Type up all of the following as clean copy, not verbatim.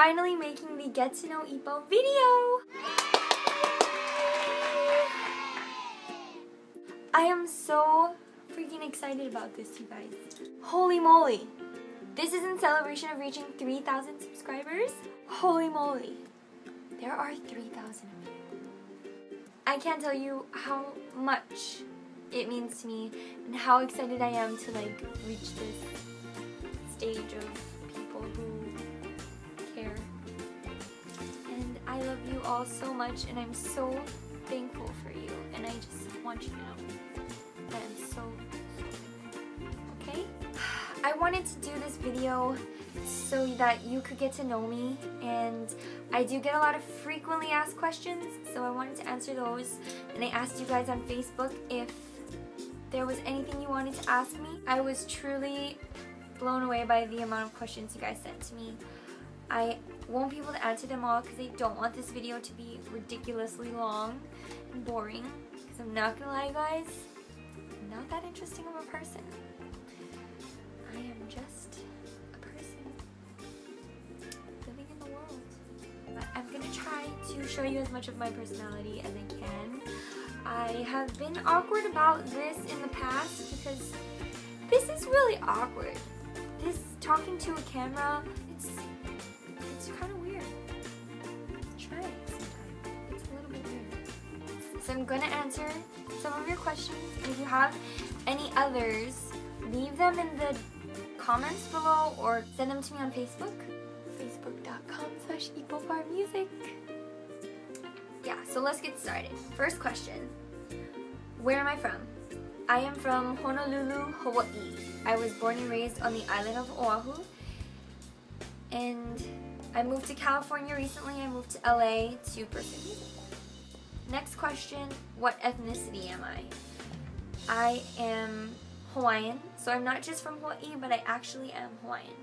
finally making the Get to Know Ippo video! I am so freaking excited about this, you guys. Holy moly! This is in celebration of reaching 3,000 subscribers. Holy moly! There are 3,000 of you. I can't tell you how much it means to me and how excited I am to like reach this stage of people who care. And I love you all so much, and I'm so thankful for you, and I just want you to know that I'm so thankful. Okay? I wanted to do this video so that you could get to know me, and I do get a lot of frequently asked questions, so I wanted to answer those. And I asked you guys on Facebook if there was anything you wanted to ask me. I was truly blown away by the amount of questions you guys sent to me. I won't be able to answer them all because I don't want this video to be ridiculously long and boring, because I'm not gonna lie, guys, I'm not that interesting of a person. I am just a person living in the world. But I'm gonna try to show you as much of my personality as I can. I have been awkward about this in the past because this is really awkward. This talking to a camera, it's kind of weird. Try it sometime. It's a little bit weird. So I'm gonna answer some of your questions. If you have any others, leave them in the comments below or send them to me on Facebook. Facebook.com/ipopharmusic. Yeah, so let's get started. First question. Where am I from? I am from Honolulu, Hawaii. I was born and raised on the island of Oahu. And I moved to California recently. I moved to LA to pursue music. Next question, what ethnicity am I? I am Hawaiian, so I'm not just from Hawaii, but I actually am Hawaiian.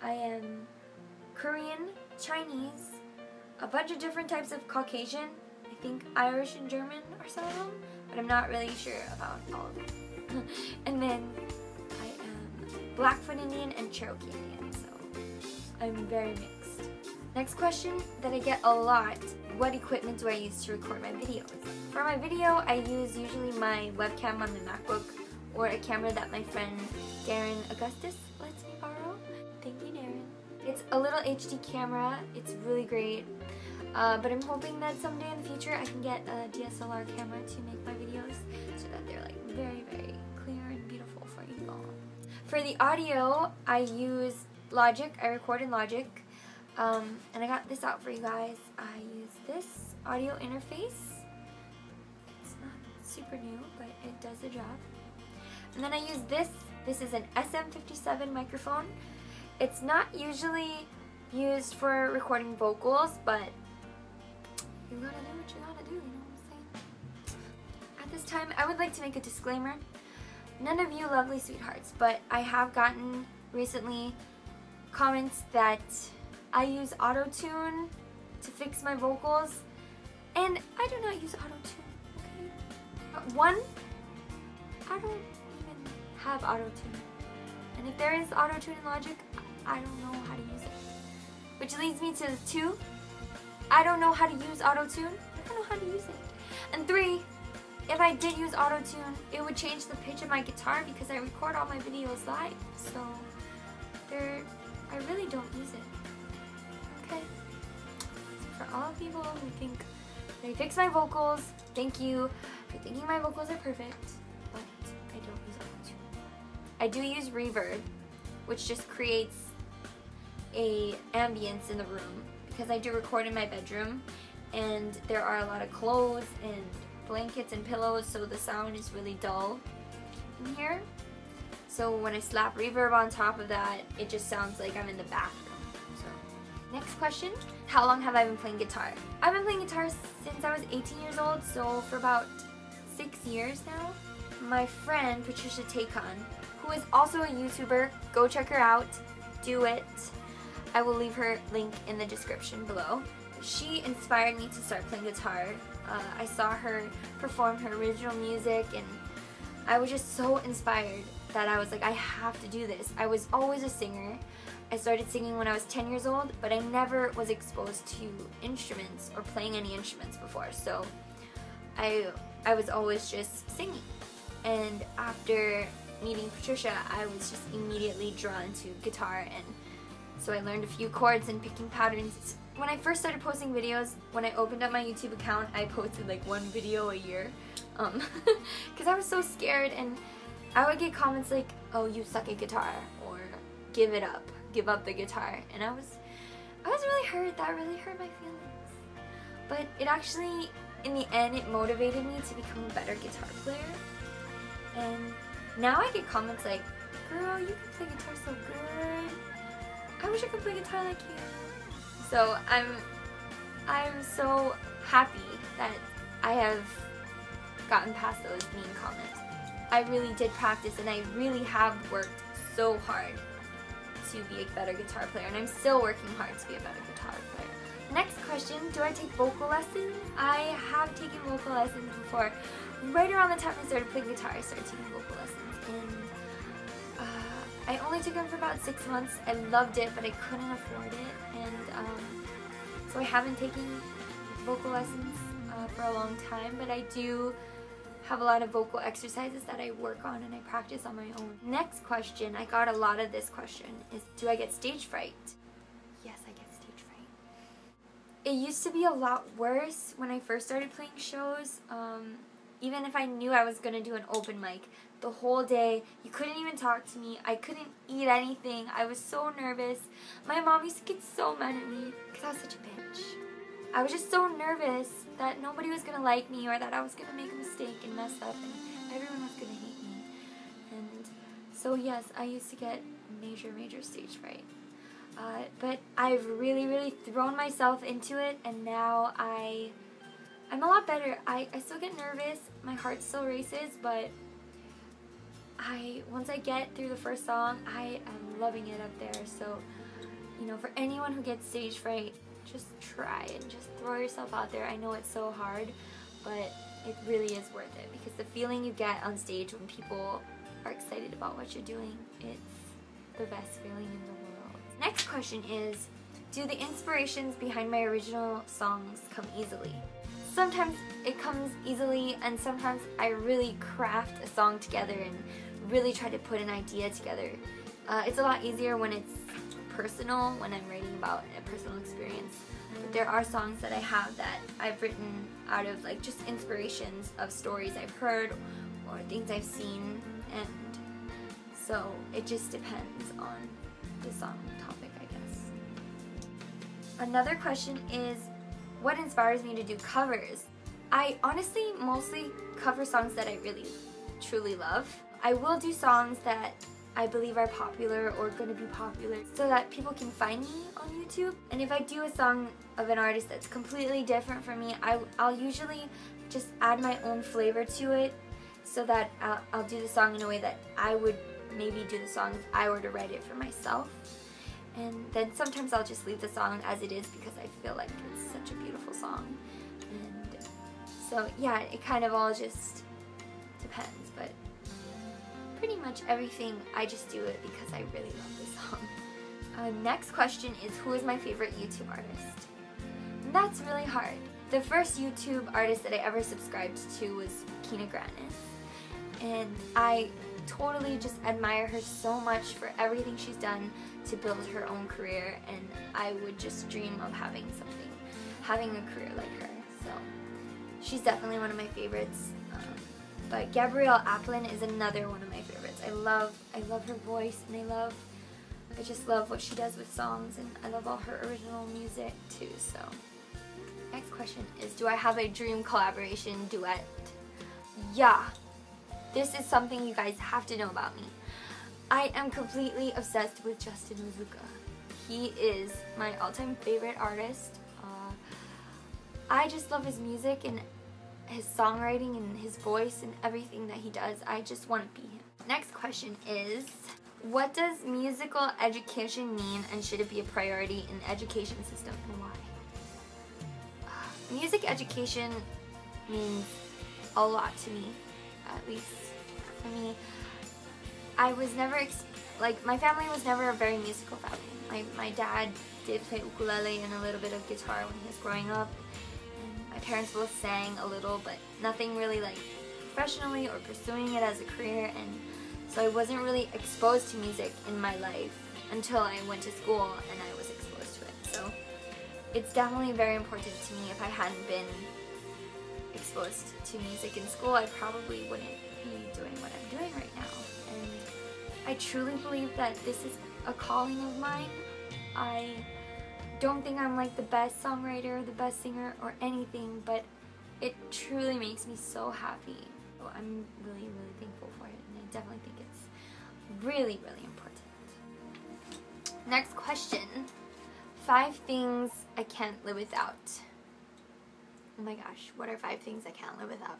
I am Korean, Chinese, a bunch of different types of Caucasian. I think Irish and German are some of them, but I'm not really sure about all of them. And then I am Blackfoot Indian and Cherokee Indian, so I'm very mixed. Next question that I get a lot, what equipment do I use to record my videos? For my video, I use usually my webcam on the MacBook or a camera that my friend Darren Augustus lets me borrow. Thank you, Darren. It's a little HD camera. It's really great. But I'm hoping that someday in the future I can get a DSLR camera to make my videos so that they're like very, very clear and beautiful for you all. For the audio, I use Logic. I record in Logic. And I got this out for you guys. I use this audio interface. It's not super new, but it does the job. And then I use this. This is an SM57 microphone. It's not usually used for recording vocals, but you gotta do what you gotta do, you know what I'm saying? At this time, I would like to make a disclaimer. None of you lovely sweethearts, but I have gotten recently comments that I use auto-tune to fix my vocals, and I do not use auto-tune, okay? One, I don't even have auto-tune. And if there is auto-tune in Logic, I don't know how to use it. Which leads me to 2, I don't know how to use auto-tune. I don't know how to use it. And 3, if I did use auto-tune, it would change the pitch of my guitar because I record all my videos live. So I really don't use it. Okay? So for all people who think that I fix my vocals, thank you for thinking my vocals are perfect, but I don't use auto-tune. I do use reverb, which just creates a ambience in the room, because I do record in my bedroom and there are a lot of clothes and blankets and pillows, so the sound is really dull in here. So when I slap reverb on top of that, it just sounds like I'm in the bathroom. So next question, how long have I been playing guitar? I've been playing guitar since I was 18 years old, so for about 6 years now. My friend Patricia Takon, who is also a YouTuber, go check her out, do it. I will leave her link in the description below. She inspired me to start playing guitar. I saw her perform her original music and I was just so inspired that I was like, I have to do this. I was always a singer, I started singing when I was 10 years old, but I never was exposed to instruments or playing any instruments before, so I was always just singing. And after meeting Patricia, I was just immediately drawn to guitar, and so I learned a few chords and picking patterns. When I first started posting videos, when I opened up my YouTube account, I posted like 1 video a year, because I was so scared, and I would get comments like, "Oh, you suck at guitar," or "Give it up, give up the guitar," and I was really hurt. That really hurt my feelings. But it actually, in the end, it motivated me to become a better guitar player. And now I get comments like, "Girl, you can play guitar so good. I wish I could play guitar like you." So I'm so happy that I have gotten past those mean comments. I really did practice, and I really have worked so hard to be a better guitar player, and I'm still working hard to be a better guitar player. Next question, do I take vocal lessons? I have taken vocal lessons before. Right around the time I started playing guitar, I started taking vocal lessons, and I only took them for about 6 months. I loved it, but I couldn't afford it, and so I haven't taken vocal lessons for a long time, but I do have a lot of vocal exercises that I work on and I practice on my own. Next question, I got a lot of this question, is do I get stage fright? Yes, I get stage fright. It used to be a lot worse when I first started playing shows. Even if I knew I was going to do an open mic, the whole day, you couldn't even talk to me. I couldn't eat anything. I was so nervous. My mom used to get so mad at me because I was such a bitch. I was just so nervous that nobody was going to like me, or that I was going to make a mistake and mess up and everyone was going to hate me. And so yes, I used to get major stage fright. But I've really thrown myself into it, and now I'm a lot better. I still get nervous, my heart still races, but once I get through the first song, I am loving it up there. So, you know, for anyone who gets stage fright, just try and just throw yourself out there. I know it's so hard, but it really is worth it, because the feeling you get on stage when people are excited about what you're doing, it's the best feeling in the world. Next question is, do the inspirations behind my original songs come easily? Sometimes it comes easily, and sometimes I really craft a song together and really try to put an idea together. It's a lot easier when it's personal, when I'm writing about a personal experience. But there are songs that I have that I've written out of like just inspirations of stories I've heard or things I've seen, and so it just depends on the song topic, I guess. Another question is, what inspires me to do covers? I honestly mostly cover songs that I really truly love. I will do songs that I believe are popular or going to be popular so that people can find me on YouTube. And if I do a song of an artist that's completely different from me, I'll usually just add my own flavor to it, so that I'll do the song in a way that I would maybe do the song if I were to write it for myself. And then sometimes I'll just leave the song as it is because I feel like it's such a beautiful song. And so yeah, it kind of all just depends, but pretty much everything I just do it because I really love the song. Next question is, who is my favorite YouTube artist? And that's really hard. The first YouTube artist that I ever subscribed to was Kina Grannis, and I totally just admire her so much for everything she's done to build her own career, and I would just dream of having a career like her. So she's definitely one of my favorites. But Gabrielle Aplin is another one of my favorites. I love her voice, and I just love what she does with songs, and I love all her original music too. So next question is, do I have a dream collaboration duet? Yeah. This is something you guys have to know about me. I am completely obsessed with Justin Mizuka. He is my all-time favorite artist. I just love his music and his songwriting and his voice and everything that he does. I just want to be him. Next question is, what does musical education mean, and should it be a priority in the education system, and why? Music education means a lot to me, at least for me. I was never, my family was never a very musical family. My dad did play ukulele and a little bit of guitar when he was growing up. And my parents both sang a little, but nothing really like professionally or pursuing it as a career. And so I wasn't really exposed to music in my life until I went to school and I was exposed to it. So it's definitely very important to me. If I hadn't been exposed to music in school, I probably wouldn't be doing what I'm doing right now. And I truly believe that this is a calling of mine. I don't think I'm like the best songwriter, the best singer, or anything, but it truly makes me so happy. So I'm really, really thankful for it, and I definitely think it's really, really important. Next question. 5 things I can't live without. Oh my gosh, what are 5 things I can't live without?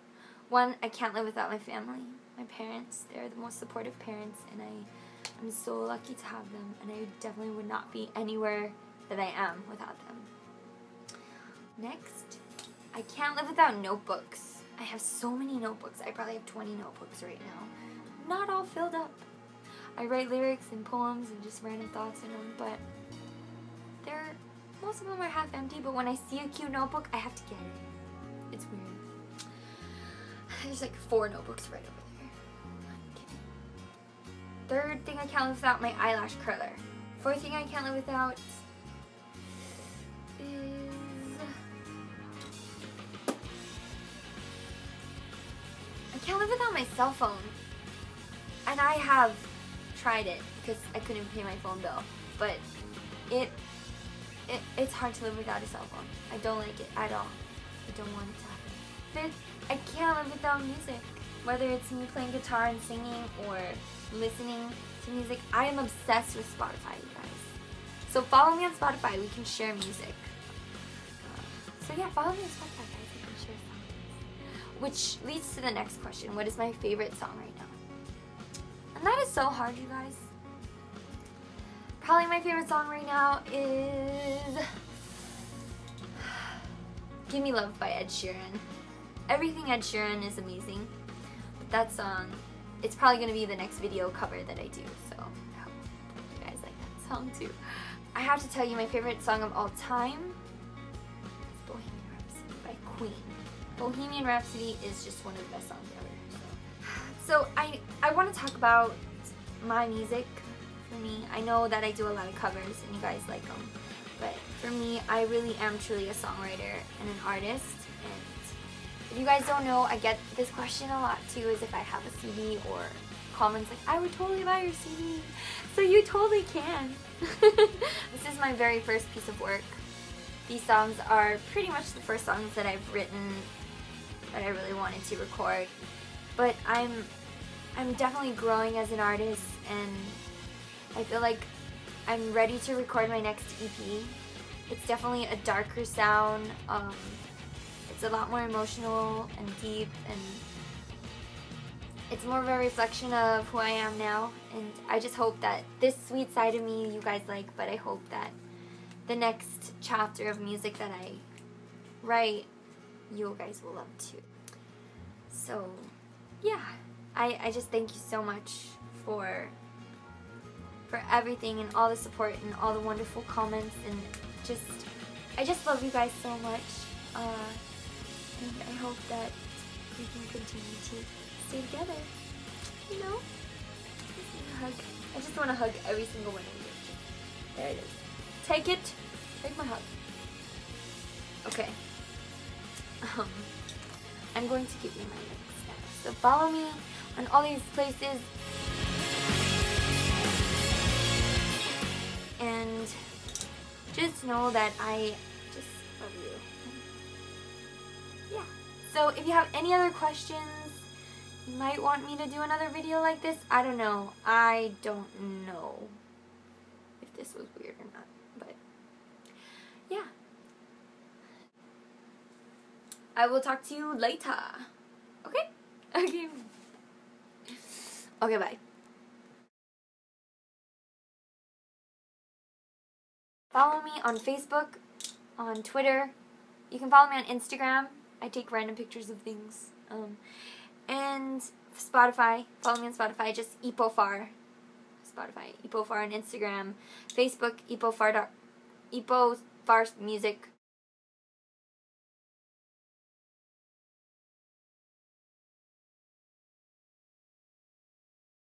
1, I can't live without my family. My parents, they're the most supportive parents, and I'm so lucky to have them, and I definitely would not be anywhere that I am without them. Next, I can't live without notebooks. I have so many notebooks. I probably have 20 notebooks right now. Not all filled up. I write lyrics and poems and just random thoughts in them, but most of them are half empty, but when I see a cute notebook, I have to get it. It's weird. There's like 4 notebooks right over there. I'm kidding. 3rd thing I can't live without, my eyelash curler. 4th thing I can't live without is... I can't live without my cell phone. And I have tried it because I couldn't pay my phone bill. But it's hard to live without a cell phone. I don't like it at all. I don't want it to happen. 5th, I can't live without music. Whether it's me playing guitar and singing or listening to music, I am obsessed with Spotify, you guys. So follow me on Spotify. We can share music. So yeah, follow me on Spotify, guys. We can share songs. Which leads to the next question. What is my favorite song right now? And that is so hard, you guys. Probably my favorite song right now is Give Me Love by Ed Sheeran. Everything Ed Sheeran is amazing, but that song, it's probably going to be the next video cover that I do, so I hope you guys like that song too. I have to tell you, my favorite song of all time is Bohemian Rhapsody by Queen. Bohemian Rhapsody is just one of the best songs ever. So I want to talk about my music. For me, I know that I do a lot of covers and you guys like them, but for me, I really am truly a songwriter and an artist. And if you guys don't know, I get this question a lot too, is if I have a CD, or comments like, I would totally buy your CD. So you totally can. This is my very first piece of work. These songs are pretty much the first songs that I've written that I really wanted to record. But I'm definitely growing as an artist, and I feel like I'm ready to record my next EP. It's definitely a darker sound. It's a lot more emotional and deep, and it's more of a reflection of who I am now. And I just hope that this sweet side of me you guys like, but I hope that the next chapter of music that I write, you guys will love too. So yeah, I just thank you so much for everything and all the support and all the wonderful comments, and I just love you guys so much, and I hope that we can continue to stay together, you know? Just hug. I just want to hug every single one of you. There it is. Take it. Take my hug. Okay. I'm going to give you my links now. So follow me on all these places. And just know that I just love you. Yeah. So if you have any other questions, you might want me to do another video like this. I don't know. I don't know if this was weird or not. But yeah. I will talk to you later. Okay? Okay. Okay, bye. Follow me on Facebook, on Twitter. You can follow me on Instagram. I take random pictures of things. And Spotify. Follow me on Spotify. Just ipopharr. Spotify. ipopharr on Instagram. Facebook. ipopharr music.